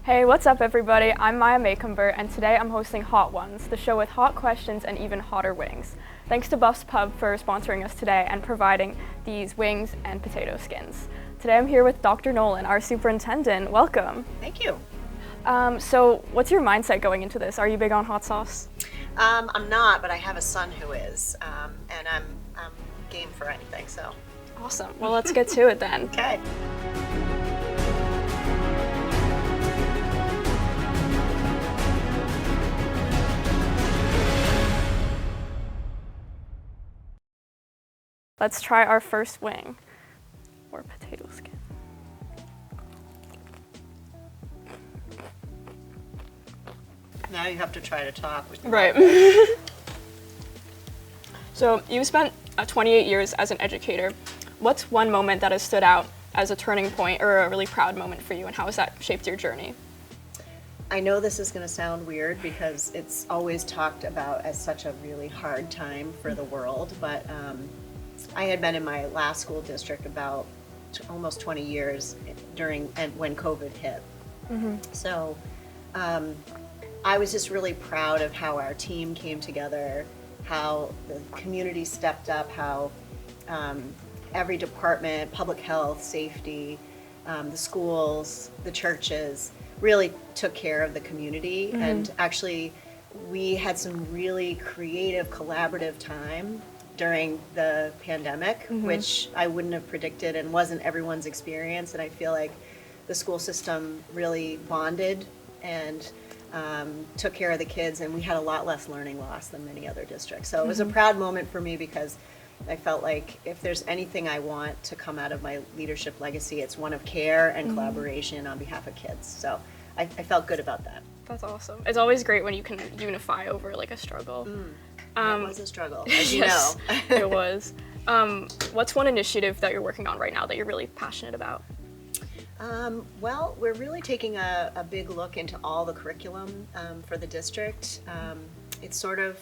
Hey, what's up everybody? I'm Micah K, and today I'm hosting Hot Ones, the show with hot questions and even hotter wings. Thanks to Buff's Pub for sponsoring us today and providing these wings and potato skins. Today I'm here with Dr. Nolin, our superintendent. Welcome. Thank you. So what's your mindset going into this? Are you big on hot sauce? I'm not, but I have a son who is, and I'm game for anything, so. Awesome. Well, let's get to it then. Okay. Let's try our first wing, or potato skin. Now you have to try to talk. Right. So you spent 28 years as an educator. What's one moment that has stood out as a turning point or a really proud moment for you, and how has that shaped your journey? I know this is going to sound weird because it's always talked about as such a really hard time for the world, but I had been in my last school district about almost 20 years when COVID hit. Mm-hmm. So I was just really proud of how our team came together, how the community stepped up, how every department, public health, safety, the schools, the churches, really took care of the community. Mm-hmm. And actually, we had some really creative, collaborative time during the pandemic, mm-hmm. which I wouldn't have predicted and wasn't everyone's experience. And I feel like the school system really bonded and took care of the kids, and we had a lot less learning loss than many other districts. So it was a proud moment for me because I felt like if there's anything I want to come out of my leadership legacy, it's one of care and collaboration on behalf of kids. So I felt good about that. That's awesome. It's always great when you can unify over like a struggle. It was a struggle, as you yes, know. It was. What's one initiative that you're working on right now that you're really passionate about? Well, we're really taking a big look into all the curriculum for the district. It's sort of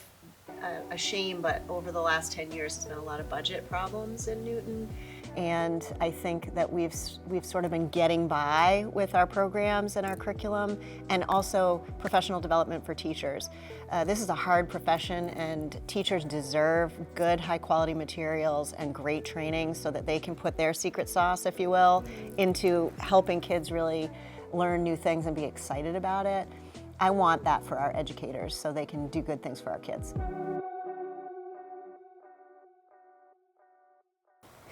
a shame, but over the last 10 years, there's been a lot of budget problems in Newton. And I think that we've sort of been getting by with our programs and our curriculum, and also professional development for teachers. This is a hard profession, and teachers deserve good, high-quality materials and great training so that they can put their secret sauce, if you will, into helping kids really learn new things and be excited about it. I want that for our educators so they can do good things for our kids.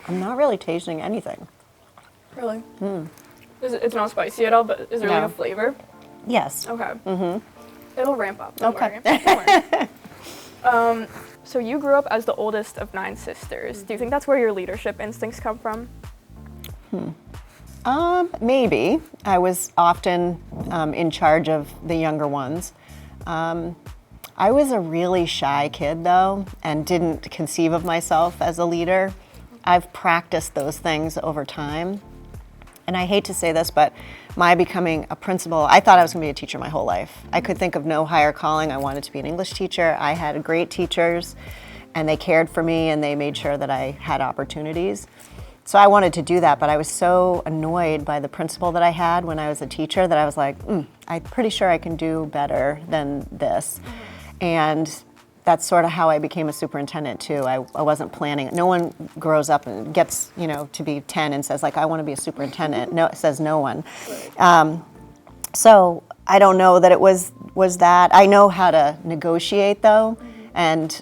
I'm not really tasting anything. Really? It's not spicy at all, but is there like a flavor? Yes. Okay. It'll ramp up. Don't Okay. worry. Don't worry. So you grew up as the oldest of 9 sisters. Do you think that's where your leadership instincts come from? Maybe. I was often in charge of the younger ones. I was a really shy kid, though, and didn't conceive of myself as a leader. I've practiced those things over time. And I hate to say this, but my becoming a principal, I thought I was going to be a teacher my whole life. I could think of no higher calling. I wanted to be an English teacher. I had great teachers, and they cared for me, and they made sure that I had opportunities. So I wanted to do that, but I was so annoyed by the principal that I had when I was a teacher that I was like, I'm pretty sure I can do better than this. And that's sort of how I became a superintendent too. I wasn't planning. No one grows up and gets, to be 10 and says like, I want to be a superintendent. No, it says no one. So I don't know that it was that. I know how to negotiate though, and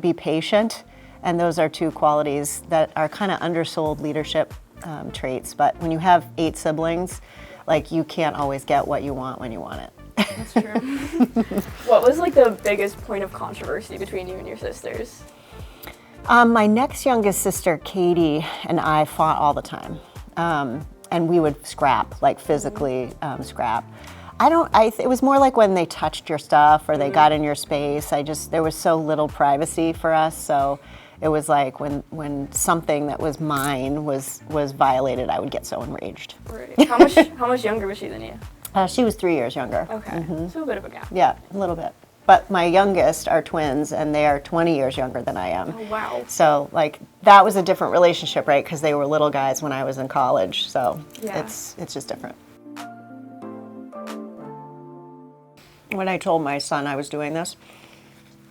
be patient. And those are 2 qualities that are kind of undersold leadership traits. But when you have 8 siblings, like you can't always get what you want when you want it. That's true. What was like the biggest point of controversy between you and your sisters? My next youngest sister, Katie, and I fought all the time. And we would scrap, like physically scrap. It was more like when they touched your stuff or they got in your space. There was so little privacy for us, so it was like when something that was mine was violated, I would get so enraged. Right. How much younger was she than you? She was 3 years younger. Okay, so a bit of a gap. Yeah, a little bit. But my youngest are twins, and they are 20 years younger than I am. Oh, wow. So, like, that was a different relationship, right? Because they were little guys when I was in college. So, yeah. It's just different. When I told my son I was doing this,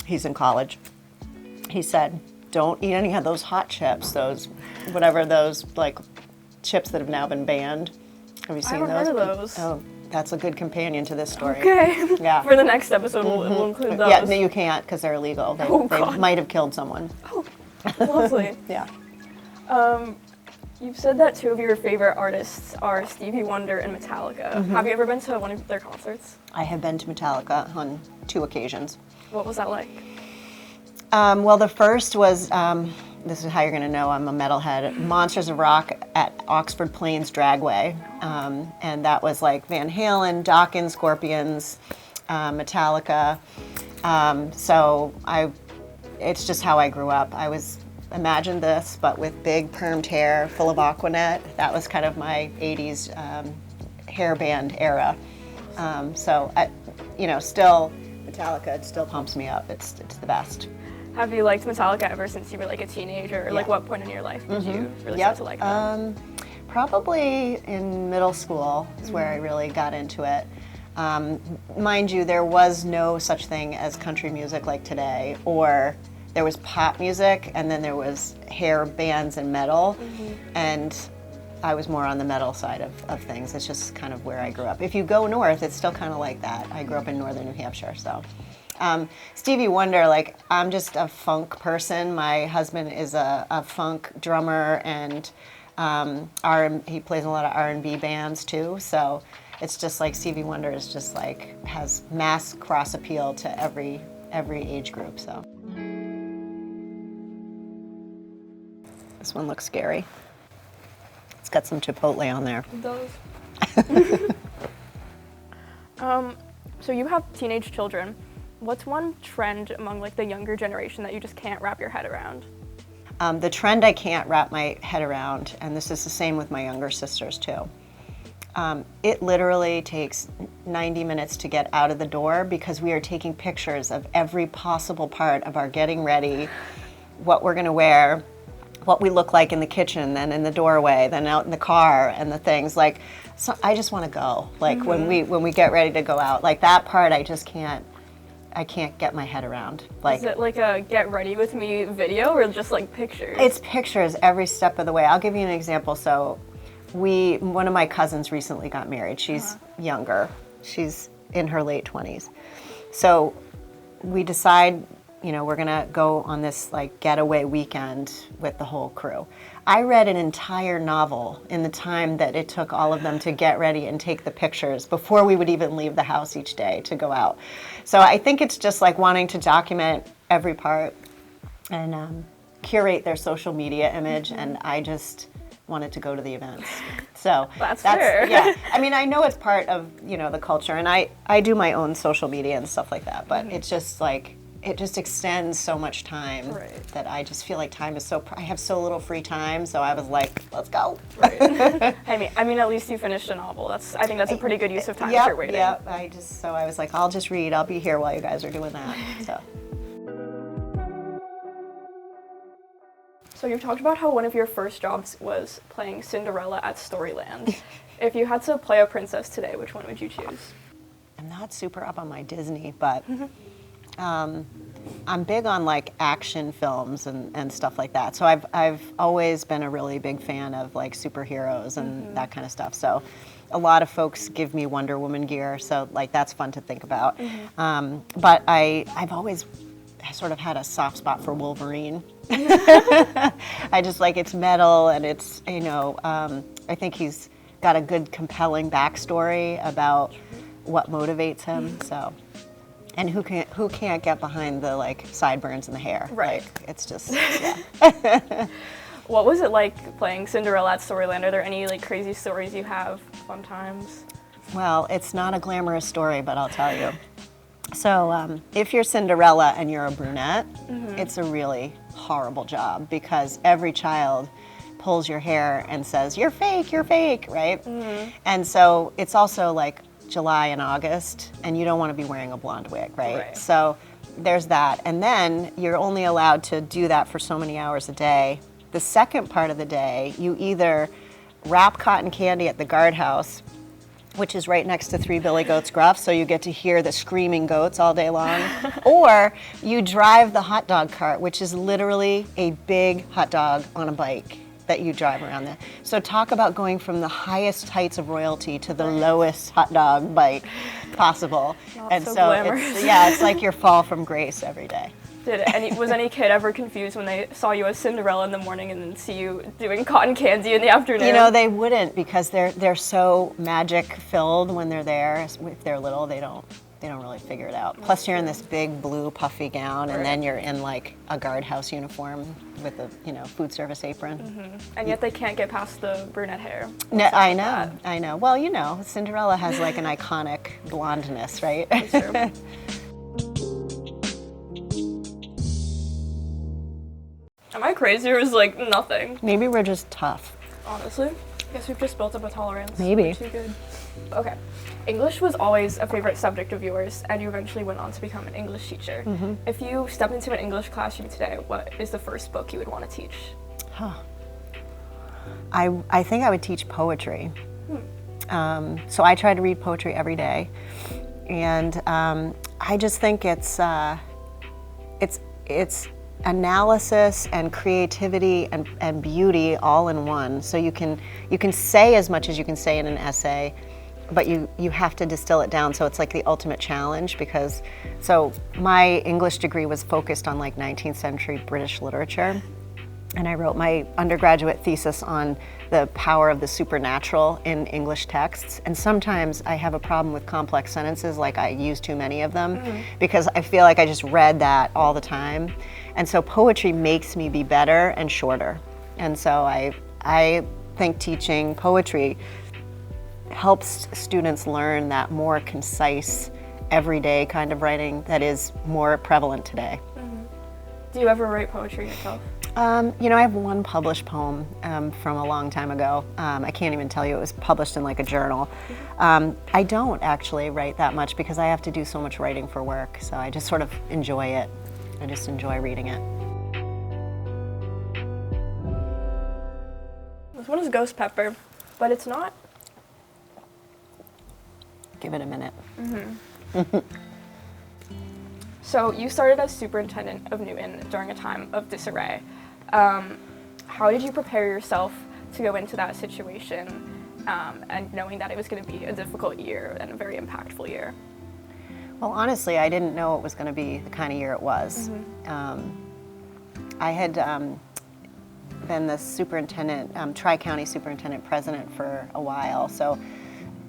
he's in college, he said, don't eat any of those hot chips, those like chips that have now been banned. Have you seen I haven't those? heard of those. Oh, that's a good companion to this story. Okay. Yeah. For the next episode, we'll include those. Yeah, no, you can't because they're illegal. They God. might have killed someone. Oh, lovely. Yeah. You've said that two of your favorite artists are Stevie Wonder and Metallica. Have you ever been to one of their concerts? I have been to Metallica on 2 occasions. What was that like? Well, the first was, this is how you're going to know I'm a metalhead, Monsters of Rock at Oxford Plains Dragway. And that was like Van Halen, Dokken, Scorpions, Metallica. It's just how I grew up. Imagine this, but with big permed hair, full of Aquanet. That was kind of my 80s hair band era. Still Metallica, it still pumps me up. It's the best. Have you liked Metallica ever since you were like a teenager? Or like what point in your life did you really start to like them? Probably in middle school is where I really got into it. Mind you, there was no such thing as country music like today, or there was pop music, and then there was hair bands and metal, and I was more on the metal side of things. It's just kind of where I grew up. If you go north, it's still kind of like that. I grew up in northern New Hampshire, so. Stevie Wonder, like, I'm just a funk person. My husband is a funk drummer, and he plays in a lot of R&B bands too, so it's just like Stevie Wonder is just like, has mass cross appeal to every age group, so. This one looks scary. It's got some chipotle on there. It does. So you have teenage children. What's one trend among like the younger generation that you just can't wrap your head around? The trend I can't wrap my head around, and this is the same with my younger sisters too. It literally takes 90 minutes to get out of the door because we are taking pictures of every possible part of our getting ready, what we're going to wear, what we look like in the kitchen, then in the doorway, then out in the car, and the things like. So I just want to go. Like when we get ready to go out, like that part, I can't get my head around. Like, is it like a get ready with me video or just like pictures? It's pictures every step of the way. I'll give you an example. So one of my cousins recently got married. She's younger. She's in her late 20s. So we decide, we're gonna go on this like getaway weekend with the whole crew. I read an entire novel in the time that it took all of them to get ready and take the pictures before we would even leave the house each day to go out. So I think it's just like wanting to document every part and curate their social media image, and I just wanted to go to the events. So that's fair. Yeah. I mean, I know it's part of, the culture, and I do my own social media and stuff like that, but it's just like, it just extends so much time that I just feel like time is I have so little free time, so I was like, let's go. Right. I mean, at least you finished a novel. I think that's a pretty good use of time if you're waiting. Yeah, so I was like, I'll just read. I'll be here while you guys are doing that. So you've talked about how one of your first jobs was playing Cinderella at Storyland. If you had to play a princess today, which one would you choose? I'm not super up on my Disney, but I'm big on like action films and stuff like that. So I've always been a really big fan of like superheroes and that kind of stuff. So a lot of folks give me Wonder Woman gear, so like that's fun to think about. But I've always sort of had a soft spot for Wolverine. I just like it's metal, and it's I think he's got a good compelling backstory about what motivates him. So. And who can't get behind the like sideburns and the hair? Right. Like, it's just yeah. What was it like playing Cinderella at Storyland? Are there any like crazy stories you have, fun times? Well, it's not a glamorous story, but I'll tell you. So if you're Cinderella and you're a brunette, it's a really horrible job because every child pulls your hair and says, you're fake, right? And so it's also like July and August, and you don't want to be wearing a blonde wig, right? So there's that. And then you're only allowed to do that for so many hours a day. The second part of the day, you either wrap cotton candy at the guardhouse which is right next to Three Billy Goats Gruff, so you get to hear the screaming goats all day long. Or you drive the hot dog cart, which is literally a big hot dog on a bike that you drive around there. So talk about going from the highest heights of royalty to the lowest hot dog bite possible. Not And so so glamorous. it's like your fall from grace every day. Was any kid ever confused when they saw you as Cinderella in the morning and then see you doing cotton candy in the afternoon? You know, they wouldn't, because they're so magic filled when they're there. If they're little, they don't really figure it out. Plus, you're in this big blue puffy gown, and then you're in like a guardhouse uniform with a food service apron. Mm-hmm. And yet they can't get past the brunette hair. No, I know. Well, Cinderella has like an iconic blondness, right? That's true. Am I crazy, or is like nothing? Maybe we're just tough. Honestly, I guess we've just built up a tolerance. Maybe. We're too good. Okay. English was always a favorite subject of yours, and you eventually went on to become an English teacher. Mm-hmm. If you stepped into an English classroom today, what is the first book you would want to teach? I think I would teach poetry. So I try to read poetry every day, and I just think it's analysis and creativity and beauty all in one. So you can say as much as you can say in an essay, but you have to distill it down, so it's like the ultimate challenge. Because so my English degree was focused on like 19th century British literature, and I wrote my undergraduate thesis on the power of the supernatural in English texts. And sometimes I have a problem with complex sentences, like I use too many of them, because I feel like I just read that all the time. And so poetry makes me be better and shorter. And so I think teaching poetry helps students learn that more concise, everyday kind of writing that is more prevalent today. Do you ever write poetry yourself? I have one published poem from a long time ago. I can't even tell you, it was published in like a journal. I don't actually write that much because I have to do so much writing for work, so I just sort of enjoy it. I just enjoy reading it. This one is ghost pepper, but it's not. Give it a minute. So you started as superintendent of Newton during a time of disarray. How did you prepare yourself to go into that situation, and knowing that it was going to be a difficult year and a very impactful year? Well, honestly, I didn't know it was going to be the kind of year it was. I had been the superintendent, Tri-County superintendent president for a while, so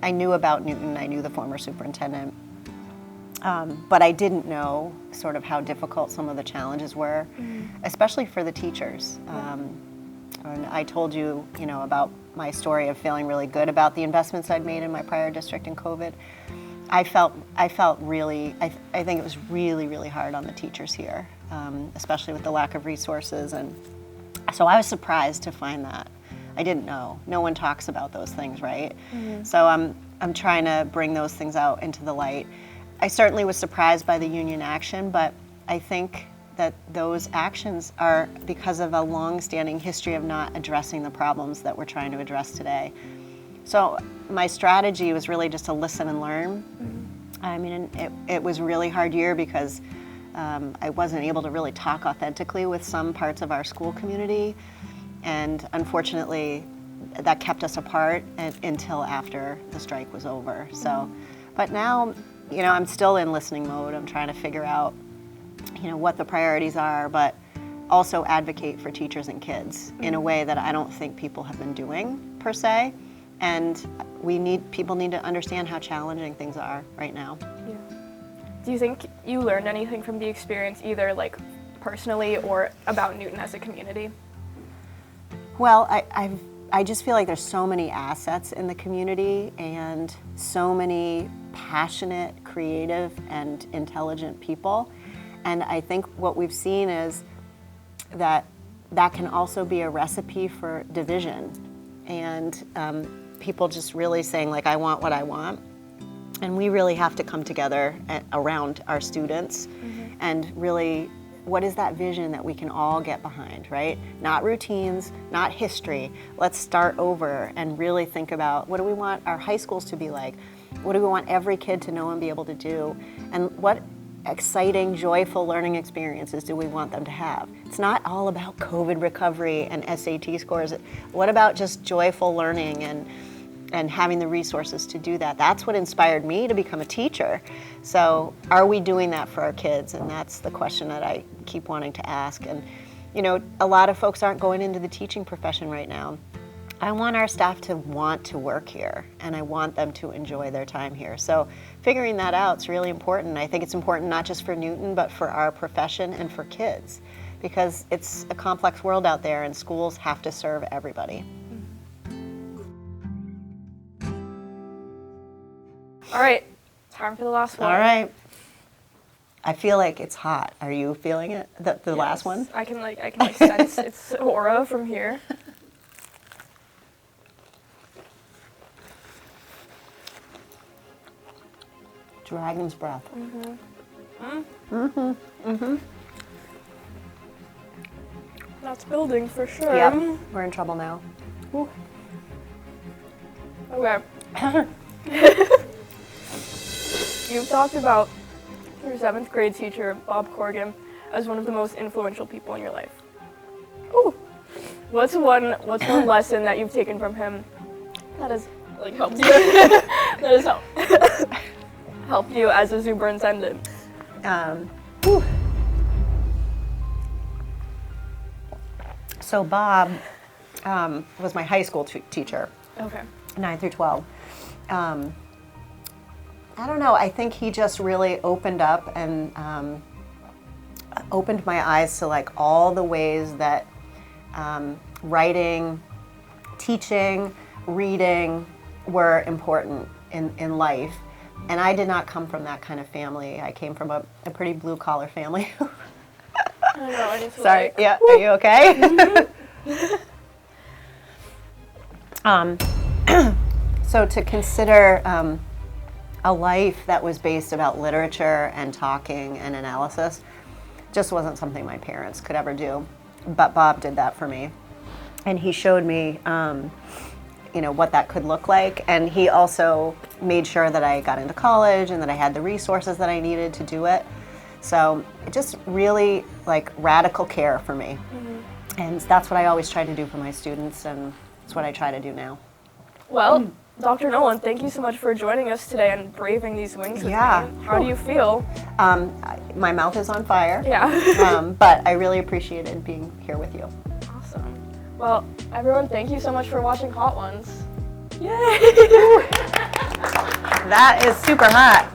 I knew about Newton, I knew the former superintendent, but I didn't know sort of how difficult some of the challenges were, especially for the teachers. And I told you, about my story of feeling really good about the investments I'd made in my prior district in COVID. I felt really, I think it was really, really hard on the teachers here, especially with the lack of resources. And so I was surprised to find that. I didn't know. No one talks about those things, right? So I'm trying to bring those things out into the light. I certainly was surprised by the union action, but I think that those actions are because of a long-standing history of not addressing the problems that we're trying to address today. So my strategy was really just to listen and learn. I mean, it was a really hard year because I wasn't able to really talk authentically with some parts of our school community, and unfortunately that kept us apart until after the strike was over. So, but now, I'm still in listening mode. I'm trying to figure out, what the priorities are, but also advocate for teachers and kids in a way that I don't think people have been doing per se. And people need to understand how challenging things are right now. Yeah. Do you think you learned anything from the experience, either like personally or about Newton as a community? Well, I just feel like there's so many assets in the community and so many passionate, creative, and intelligent people. And I think what we've seen is that can also be a recipe for division. And people just really saying, like, I want what I want. And we really have to come together around our students and really what is that vision that we can all get behind, right? Not routines, not history. Let's start over and really think about, what do we want our high schools to be like? What do we want every kid to know and be able to do? And what exciting, joyful learning experiences do we want them to have? It's not all about COVID recovery and SAT scores. What about just joyful learning and having the resources to do that? That's what inspired me to become a teacher. So are we doing that for our kids? And that's the question that I keep wanting to ask. And you know, a lot of folks aren't going into the teaching profession right now. I want our staff to want to work here, and I want them to enjoy their time here. So figuring that out is really important. I think it's important not just for Newton, but for our profession and for kids, because it's a complex world out there and schools have to serve everybody. All right, time for the last one. All right. I feel like it's hot. Are you feeling it? The last one? I can sense its aura from here. Dragon's breath. That's building for sure. Yep, we're in trouble now. Ooh. Okay. You've talked about your 7th grade teacher, Bob Corrigan, as one of the most influential people in your life. Ooh. What's one lesson that you've taken from him that has helped you? Helped you as a superintendent? So Bob was my high school teacher. Okay. 9 through 12. I don't know, I think he just really opened up and opened my eyes to like all the ways that writing, teaching, reading were important in life. And I did not come from that kind of family. I came from a pretty blue-collar family. I know, I need to Sorry, yeah, are you okay? So to consider a life that was based about literature and talking and analysis just wasn't something my parents could ever do. But Bob did that for me. And he showed me what that could look like. And he also made sure that I got into college and that I had the resources that I needed to do it. So it just really like radical care for me. And that's what I always try to do for my students, and it's what I try to do now. Well, Dr. Nolin, thank you so much for joining us today and braving these wings with me. How do you feel? My mouth is on fire. Yeah. But I really appreciated being here with you. Awesome. Well, everyone, thank you so much for watching Hot Ones. Yay! That is super hot.